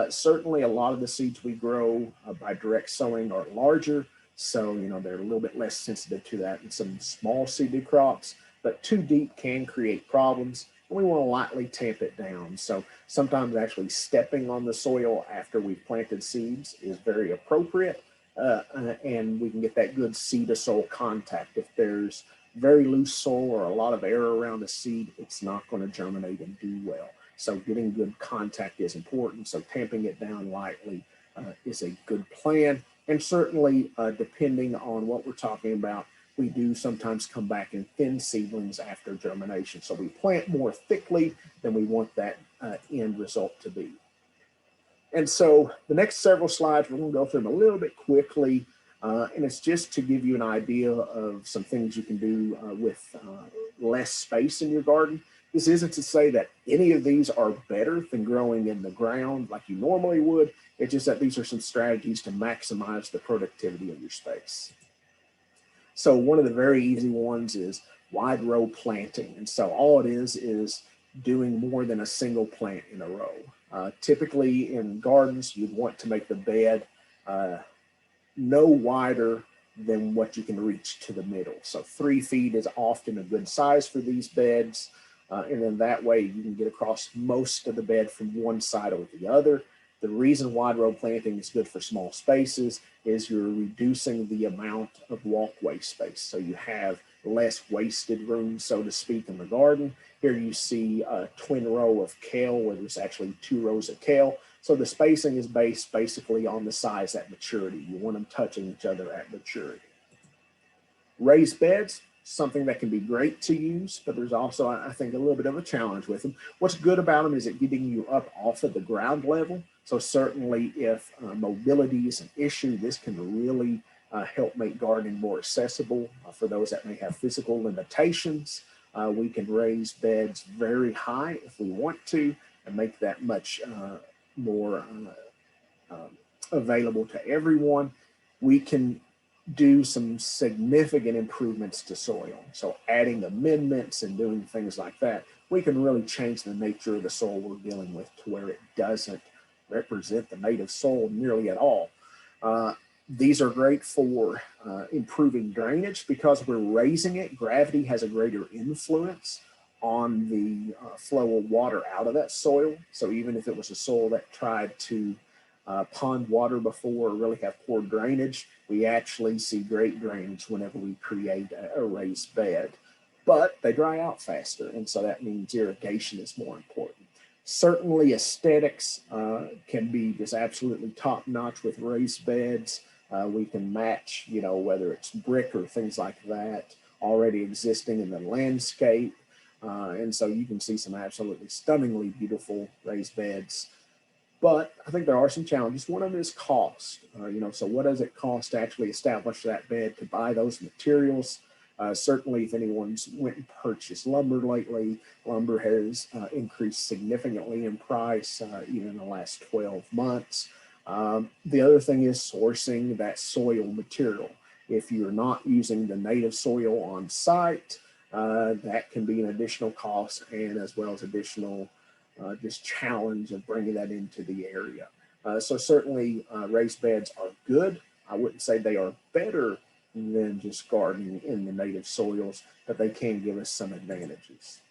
Certainly a lot of the seeds we grow by direct sowing are larger, so you know they're a little bit less sensitive to that than some small seeded crops, but too deep can create problems. We want to lightly tamp it down. So sometimes actually stepping on the soil after we've planted seeds is very appropriate. And we can get that good seed to soil contact. If there's very loose soil or a lot of air around the seed, it's not going to germinate and do well. So getting good contact is important. So tamping it down lightly is a good plan. And certainly depending on what we're talking about, we do sometimes come back in thin seedlings after germination. So we plant more thickly than we want that end result to be. And so the next several slides, we're going to go through them a little bit quickly. And it's just to give you an idea of some things you can do with less space in your garden. This isn't to say that any of these are better than growing in the ground like you normally would. It's just that these are some strategies to maximize the productivity of your space. So one of the very easy ones is wide row planting. And so all it is doing more than a single plant in a row. Typically in gardens, you'd want to make the bed no wider than what you can reach to the middle. So 3 feet is often a good size for these beds. And then that way you can get across most of the bed from one side or the other. The reason wide row planting is good for small spaces is you're reducing the amount of walkway space. So you have less wasted room, so to speak, in the garden. Here you see a twin row of kale where there's actually 2 rows of kale. So the spacing is based basically on the size at maturity. You want them touching each other at maturity. Raised beds, something that can be great to use, but there's also, I think, a little bit of a challenge with them. What's good about them is it getting you up off of the ground level. So certainly if mobility is an issue, this can really help make gardening more accessible for those that may have physical limitations. We can raise beds very high if we want to and make that much more available to everyone. We can do some significant improvements to soil. So adding amendments and doing things like that, we can really change the nature of the soil we're dealing with to where it doesn't represent the native soil nearly at all. These are great for improving drainage because we're raising it. Gravity has a greater influence on the flow of water out of that soil. So even if it was a soil that tried to pond water before or really have poor drainage, we actually see great drainage whenever we create a raised bed. But they dry out faster, and so that means irrigation is more important. Certainly aesthetics can be just absolutely top-notch with raised beds. We can match, whether it's brick or things like that already existing in the landscape. And so you can see some absolutely stunningly beautiful raised beds. But I think there are some challenges. One of them is cost. So what does it cost to actually establish that bed, to buy those materials? Certainly, if anyone's went and purchased lumber lately, lumber has increased significantly in price, even in the last 12 months. The other thing is sourcing that soil material. If you're not using the native soil on site, that can be an additional cost, and as well as additional just challenge of bringing that into the area. So certainly raised beds are good. I wouldn't say they are better than just gardening in the native soils, but they can give us some advantages.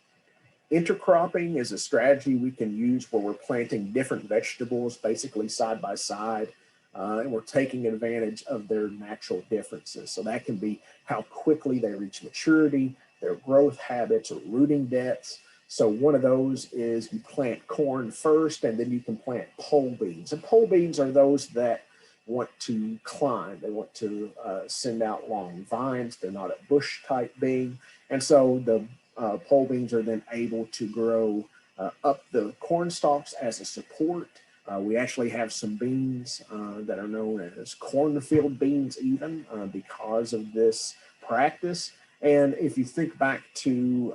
Intercropping is a strategy we can use where we're planting different vegetables basically side by side, and we're taking advantage of their natural differences. So that can be how quickly they reach maturity, their growth habits or rooting depths. So one of those is you plant corn first, and then you can plant pole beans. And pole beans are those that want to climb. They want to send out long vines. They're not a bush type bean. And so the pole beans are then able to grow up the corn stalks as a support. We actually have some beans that are known as cornfield beans even because of this practice. And if you think back to,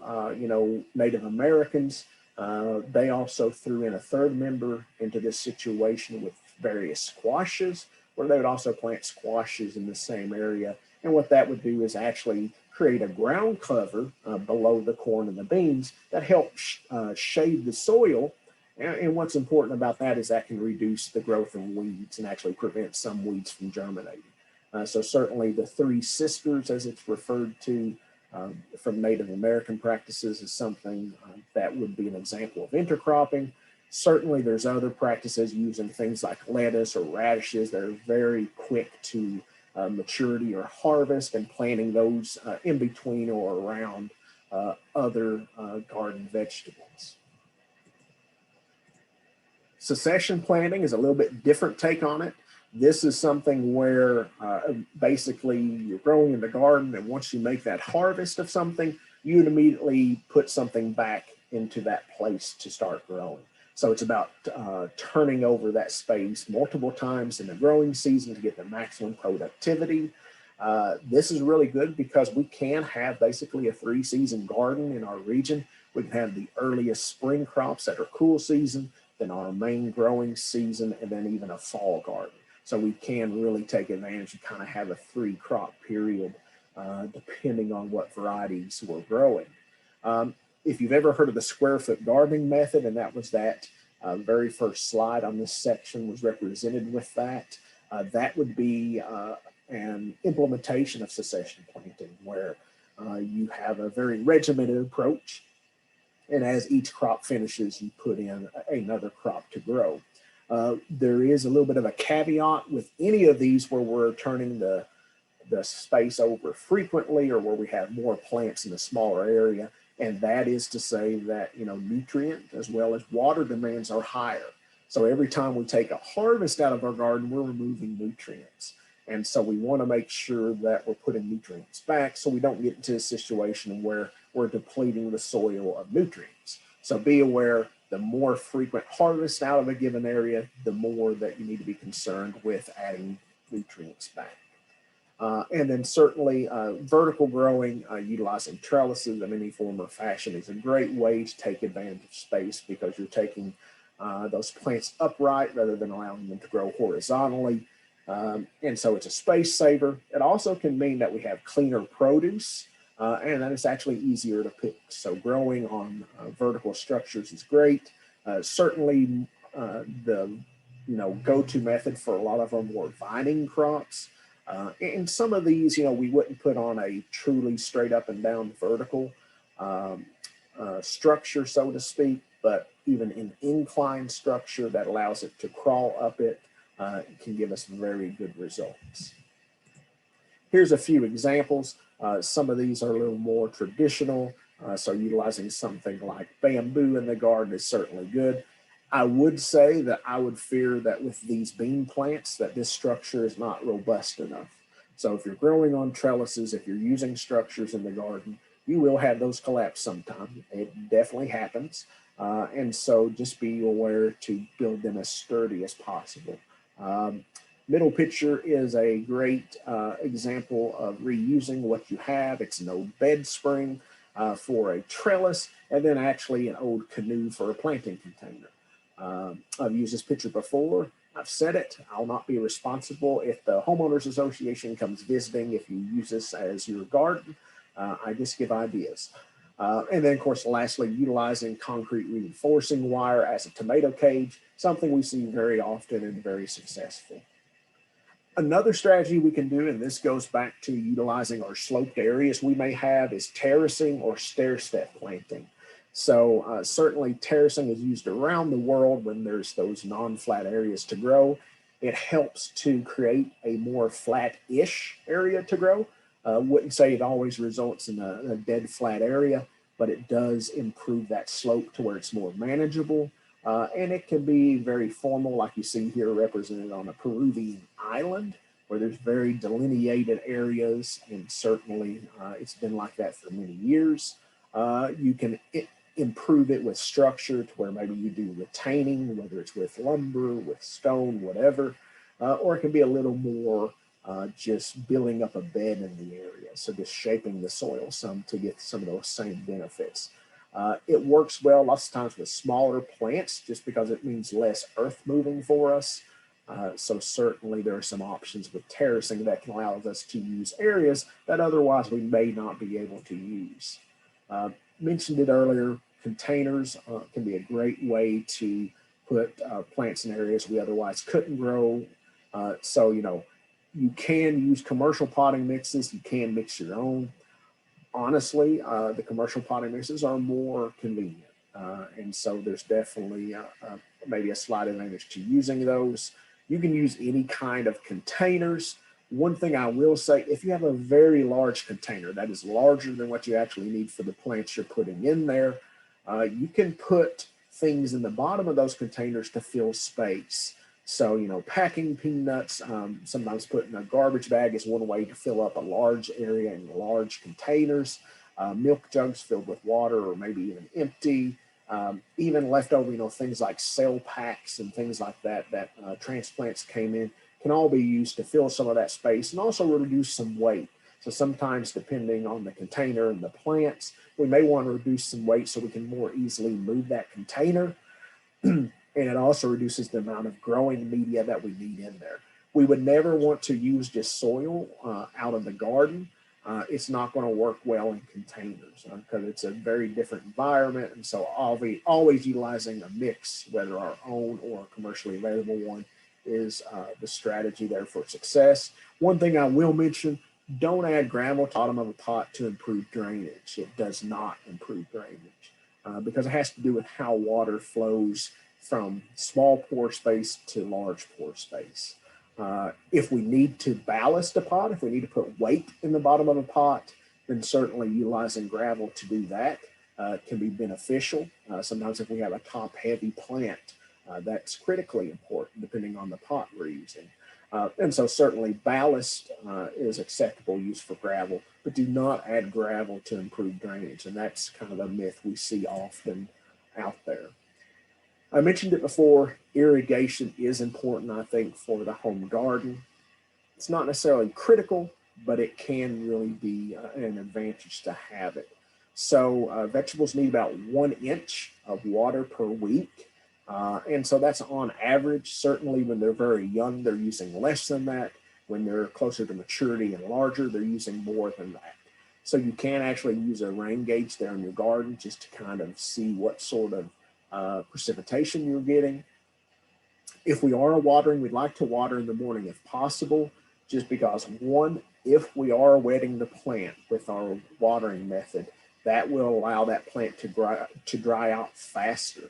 Native Americans, they also threw in a third member into this situation with various squashes, where they would also plant squashes in the same area. And what that would do is actually create a ground cover below the corn and the beans that helps shade the soil. And what's important about that is that can reduce the growth of weeds and actually prevent some weeds from germinating. So certainly the three sisters, as it's referred to from Native American practices, is something that would be an example of intercropping. Certainly there's other practices using things like lettuce or radishes that are very quick to maturity or harvest, and planting those in between or around other garden vegetables. Succession planting is a little bit different take on it. This is something where basically you're growing in the garden, and once you make that harvest of something, you would immediately put something back into that place to start growing. So it's about turning over that space multiple times in the growing season to get the maximum productivity. This is really good because we can have basically a 3-season garden in our region. We can have the earliest spring crops that are cool season, then our main growing season, and then even a fall garden. So we can really take advantage and kind of have a 3-crop period depending on what varieties we're growing. If you've ever heard of the square foot gardening method, and that was that very first slide on this section was represented with that, that would be an implementation of succession planting where you have a very regimented approach. And as each crop finishes, you put in another crop to grow. There is a little bit of a caveat with any of these where we're turning the space over frequently or where we have more plants in a smaller area. And that is to say that, nutrient as well as water demands are higher. So every time we take a harvest out of our garden, we're removing nutrients. And so we want to make sure that we're putting nutrients back so we don't get into a situation where we're depleting the soil of nutrients. So be aware, the more frequent harvest out of a given area, the more that you need to be concerned with adding nutrients back. And then certainly vertical growing, utilizing trellises in any form or fashion is a great way to take advantage of space because you're taking those plants upright rather than allowing them to grow horizontally. And so it's a space saver. It also can mean that we have cleaner produce and that it's actually easier to pick. So growing on vertical structures is great. Certainly the go-to method for a lot of our more vining crops. And some of these, we wouldn't put on a truly straight up and down vertical structure, so to speak, but even an inclined structure that allows it to crawl up it can give us very good results. Here's a few examples. Some of these are a little more traditional. So utilizing something like bamboo in the garden is certainly good. I would say that I would fear that with these bean plants that this structure is not robust enough. So if you're growing on trellises, if you're using structures in the garden, you will have those collapse sometime. It definitely happens. And so just be aware to build them as sturdy as possible. Middle picture is a great example of reusing what you have. It's an old bed spring for a trellis, and then actually an old canoe for a planting container. I've used this picture before. I've said it. I'll not be responsible if the homeowners association comes visiting if you use this as your garden. I just give ideas. And then, of course, lastly, utilizing concrete reinforcing wire as a tomato cage, something we see very often and very successful. Another strategy we can do, and this goes back to utilizing our sloped areas we may have, is terracing or stair-step planting. So certainly terracing is used around the world when there's those non-flat areas to grow. It helps to create a more flat-ish area to grow. Wouldn't say it always results in a dead flat area, but it does improve that slope to where it's more manageable. And it can be very formal, like you see here represented on a Peruvian island, where there's very delineated areas, and certainly it's been like that for many years. You can improve it with structure to where maybe you do retaining, whether it's with lumber, with stone, whatever, or it can be a little more just building up a bed in the area. So just shaping the soil some to get some of those same benefits. It works well lots of times with smaller plants just because it means less earth moving for us. So certainly there are some options with terracing that can allow us to use areas that otherwise we may not be able to use. Mentioned it earlier, containers can be a great way to put plants in areas we otherwise couldn't grow. So, you can use commercial potting mixes. You can mix your own. Honestly, the commercial potting mixes are more convenient. And so there's definitely maybe a slight advantage to using those. You can use any kind of containers. One thing I will say, if you have a very large container that is larger than what you actually need for the plants you're putting in there, you can put things in the bottom of those containers to fill space. So, you know, packing peanuts, sometimes putting a garbage bag is one way to fill up a large area in large containers. Milk jugs filled with water or maybe even empty. Even leftover, you know, things like cell packs and things like that that transplants came in can all be used to fill some of that space and also reduce some weight. So sometimes, depending on the container and the plants, we may want to reduce some weight so we can more easily move that container. And it also reduces the amount of growing media that we need in there. We would never want to use just soil out of the garden. It's not going to work well in containers because it's a very different environment. And so always utilizing a mix, whether our own or a commercially available one, is the strategy there for success. One thing I will mention, don't add gravel to the bottom of a pot to improve drainage. It does not improve drainage because it has to do with how water flows from small pore space to large pore space. If we need to ballast a pot, if we need to put weight in the bottom of a pot, then certainly utilizing gravel to do that can be beneficial. Sometimes if we have a top heavy plant, that's critically important depending on the pot we're using. And so certainly ballast is acceptable use for gravel, but do not add gravel to improve drainage. And that's kind of a myth we see often out there. I mentioned it before, irrigation is important, I think, for the home garden. It's not necessarily critical, but it can really be an advantage to have it. So vegetables need about 1 inch of water per week. And so that's on average. Certainly when they're very young, they're using less than that. When they're closer to maturity and larger, they're using more than that. So you can actually use a rain gauge there in your garden just to kind of see what sort of precipitation you're getting. If we are watering, we'd like to water in the morning if possible, just because one, if we are wetting the plant with our watering method, that will allow that plant to dry out faster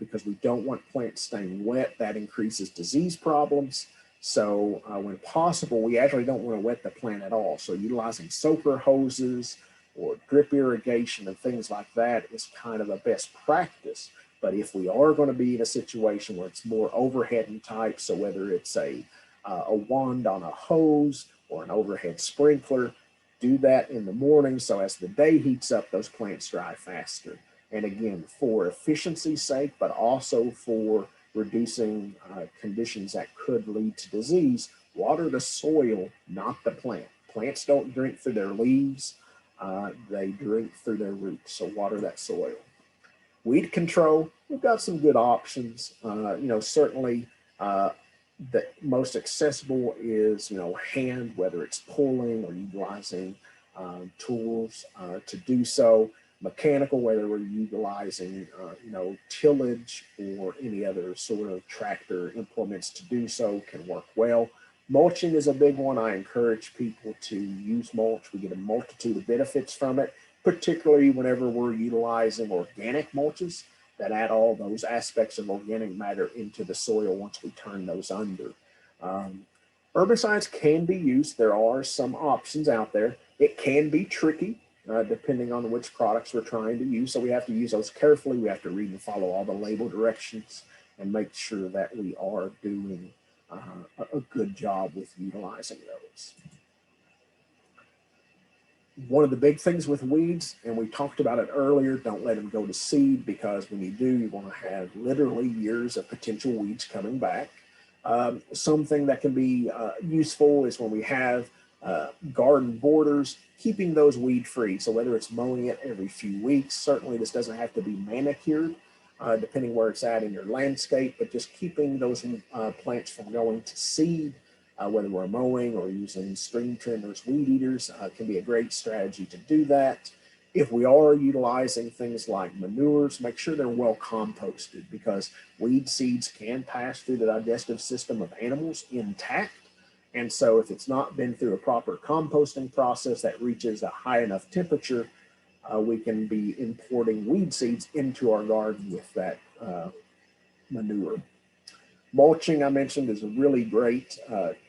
because we don't want plants staying wet. That increases disease problems. So when possible, we actually don't want to wet the plant at all. So utilizing soaker hoses or drip irrigation and things like that is kind of a best practice. But if we are going to be in a situation where it's more overhead type, so whether it's a wand on a hose or an overhead sprinkler, do that in the morning so as the day heats up, those plants dry faster. And again, for efficiency's sake, but also for reducing conditions that could lead to disease, water the soil, not the plant. Plants don't drink through their leaves. They drink through their roots, so water that soil. Weed control, we've got some good options. Certainly the most accessible is, hand, whether it's pulling or utilizing tools to do so. Mechanical, whether we're utilizing, tillage or any other sort of tractor implements to do so, can work well. Mulching is a big one. I encourage people to use mulch. We get a multitude of benefits from it, particularly whenever we're utilizing organic mulches that add all those aspects of organic matter into the soil once we turn those under. Herbicides can be used. There are some options out there. It can be tricky depending on which products we're trying to use. So we have to use those carefully. We have to read and follow all the label directions and make sure that we are doing a good job with utilizing those. One of the big things with weeds, and we talked about it earlier, don't let them go to seed, because when you do, you want to have literally years of potential weeds coming back. Something that can be useful is when we have garden borders, keeping those weed free. So whether it's mowing it every few weeks, certainly this doesn't have to be manicured, depending where it's at in your landscape, but just keeping those plants from going to seed, whether we're mowing or using string trimmers, weed eaters, can be a great strategy to do that. If we are utilizing things like manures, make sure they're well composted, because weed seeds can pass through the digestive system of animals intact. And so if it's not been through a proper composting process that reaches a high enough temperature, we can be importing weed seeds into our garden with that manure. Mulching, I mentioned, is a really great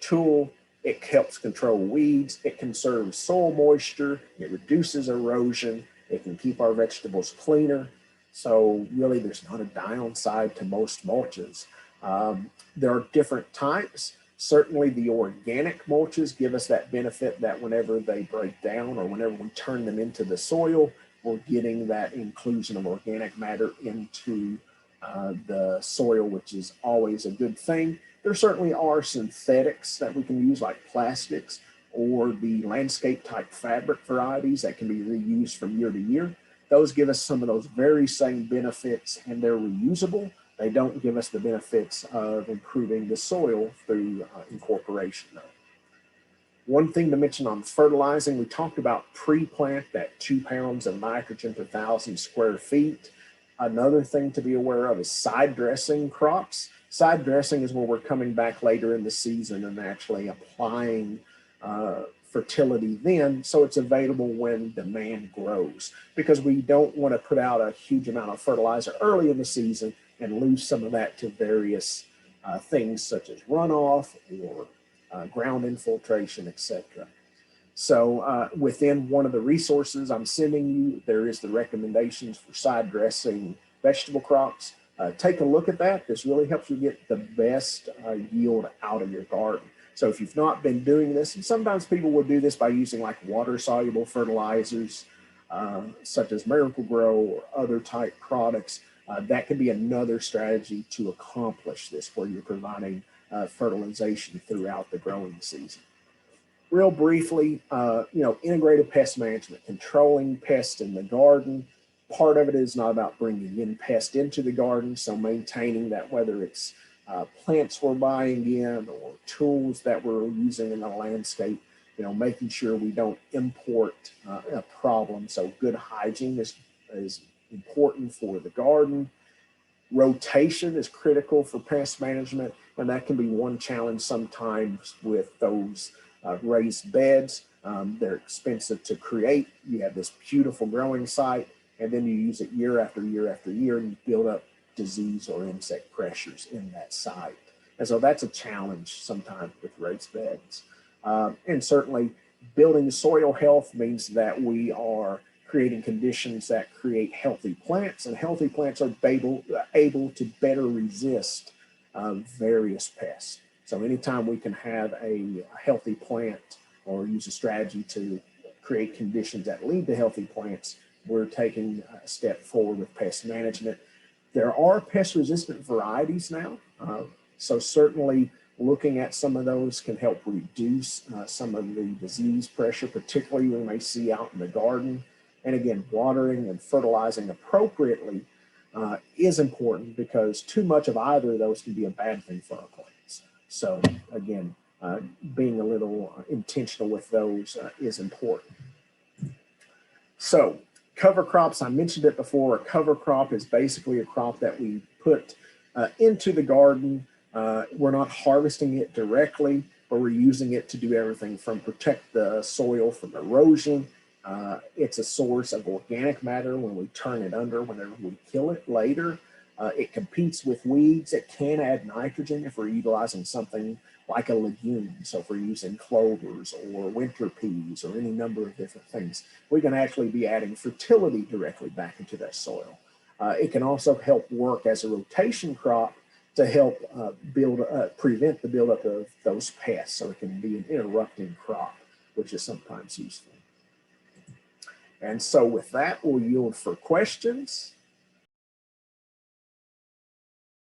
tool. It helps control weeds. It conserves soil moisture. It reduces erosion. It can keep our vegetables cleaner. So really, there's not a downside to most mulches. There are different types. Certainly the organic mulches give us that benefit that whenever they break down or whenever we turn them into the soil, we're getting that inclusion of organic matter into the soil, which is always a good thing. There certainly are synthetics that we can use, like plastics or the landscape type fabric varieties that can be reused from year to year. Those give us some of those very same benefits, and they're reusable. They don't give us the benefits of improving the soil through incorporation, though. One thing to mention on fertilizing, we talked about pre-plant, that 2 pounds of nitrogen per 1,000 square feet. Another thing to be aware of is side dressing crops. Side dressing is where we're coming back later in the season and actually applying fertility then, so it's available when demand grows, because we don't want to put out a huge amount of fertilizer early in the season and lose some of that to various things such as runoff or ground infiltration, etc. So within one of the resources I'm sending you, there is the recommendations for side dressing vegetable crops. Take a look at that. This really helps you get the best yield out of your garden. So if you've not been doing this, and sometimes people will do this by using like water-soluble fertilizers, such as Miracle-Gro or other type products, that could be another strategy to accomplish this, where you're providing fertilization throughout the growing season. Real briefly, integrated pest management, controlling pests in the garden. Part of it is not about bringing in pests into the garden, so maintaining that, whether it's plants we're buying in or tools that we're using in the landscape, making sure we don't import a problem. So good hygiene is important for the garden. Rotation is critical for pest management, and that can be one challenge sometimes with those raised beds. They're expensive to create. You have this beautiful growing site, and then you use it year after year after year, and you build up disease or insect pressures in that site. And so that's a challenge sometimes with raised beds. And certainly building soil health means that we are creating conditions that create healthy plants, and healthy plants are able to better resist various pests. So anytime we can have a healthy plant or use a strategy to create conditions that lead to healthy plants, we're taking a step forward with pest management. There are pest-resistant varieties now, so certainly looking at some of those can help reduce some of the disease pressure, particularly we may see out in the garden. And again, watering and fertilizing appropriately is important, because too much of either of those can be a bad thing for our plants. So again, being a little intentional with those is important. So cover crops, I mentioned it before. A cover crop is basically a crop that we put into the garden. We're not harvesting it directly, but we're using it to do everything from protect the soil from erosion. It's a source of organic matter when we turn it under, whenever we kill it later. It competes with weeds. It can add nitrogen if we're utilizing something like a legume. So if we're using clovers or winter peas or any number of different things, we can actually be adding fertility directly back into that soil. It can also help work as a rotation crop to help prevent the buildup of those pests. So it can be an interrupting crop, which is sometimes useful. And so with that, we'll yield for questions.